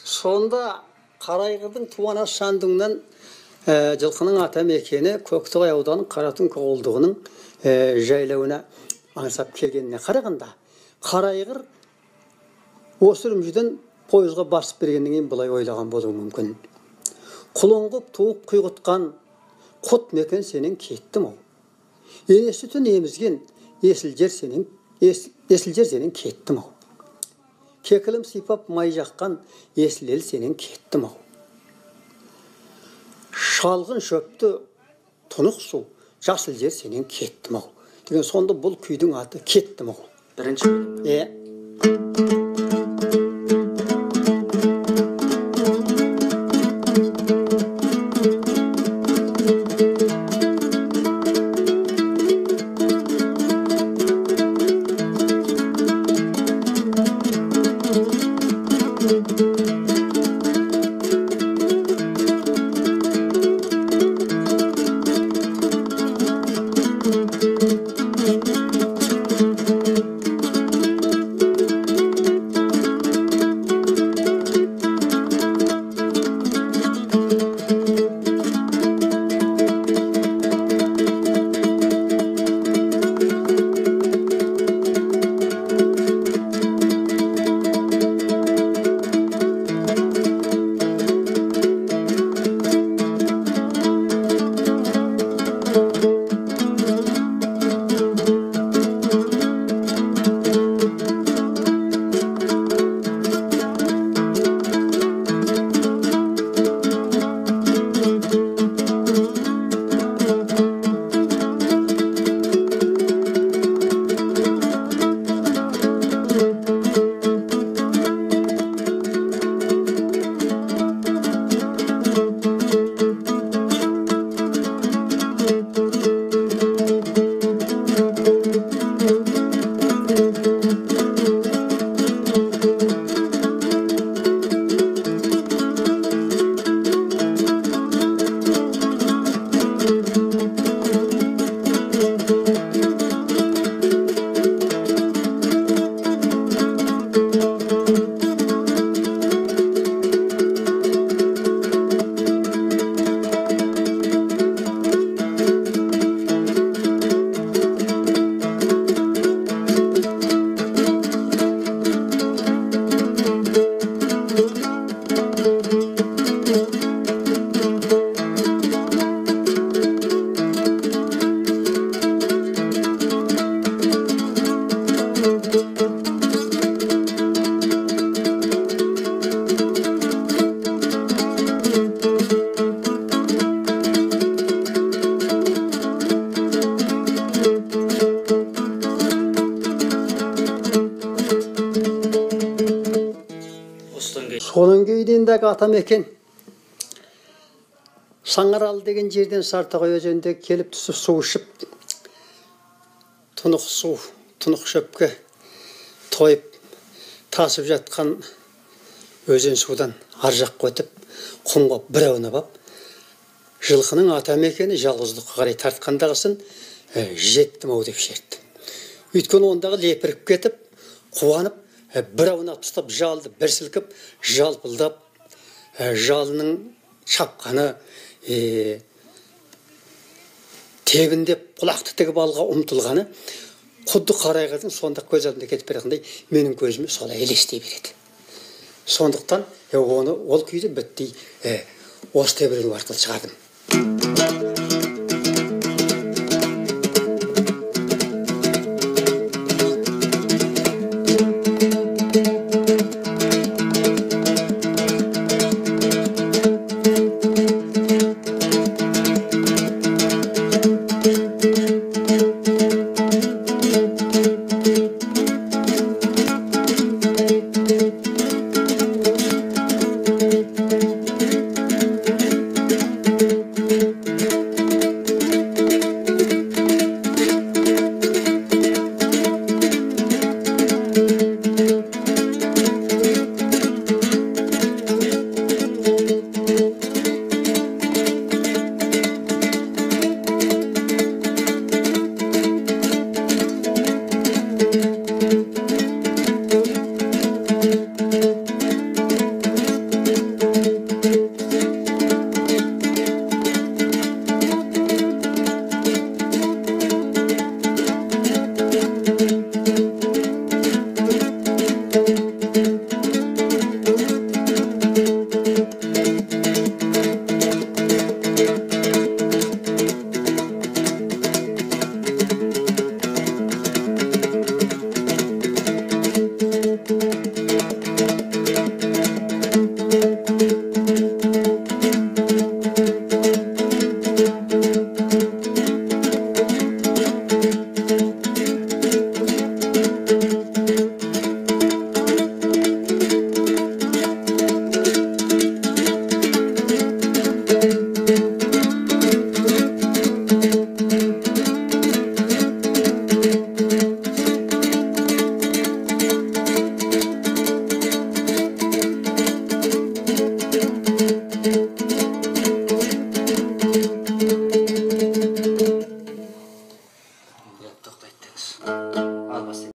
Sonda Қарайғырдың туана шандыңнан жылқының ата мекені Көктоғай ауданының Қаратүн ауылдығының жайлауына аңсап келгеніне қарағанда, Қарайғыр осы үрімжіден пойызға басып бергеннен кейін былай ойлаған болуы мүмкін. Құлыңғып туып құйғытқан құт мекен сенен кеттім ау. Енесі түн емізген есіл жер сенен кеттім ау. Кекілім сипап май жаққан есіл ел сенен кеттім ау. Шалғын шөпті тұнық су жасыл жер сенен кеттім ау. Деген сонда бұл күйдің аты кеттім ау. Бірінші бөлім. Соның кейдендегі ата мекен Саңарал деген жерден Сартоғай өзенінде келіп түсіп су ішіп, тұнық шөпке тойып тасып жатқан өзен судан ар жаққа өтіп, құмға бір аунап ап, жылқының ата мекені жалғыздыққа қарай тартқандағысын жеттім ау деп шертті. Өйткені ондағы лепіріп кетіп, қуанып, бір аунап тұстап жалды бір сілкіп, жалпылдап, жалының шапқаны тебіндеп, құлақты тігіп алға ұмтылғаны, құдды Қарайғырдың сонда көз алдында кетіп беретіндей менің көзіме солай елестей береді. Сондықтан ол күйді бітті осы тебірену арқылы шығардым.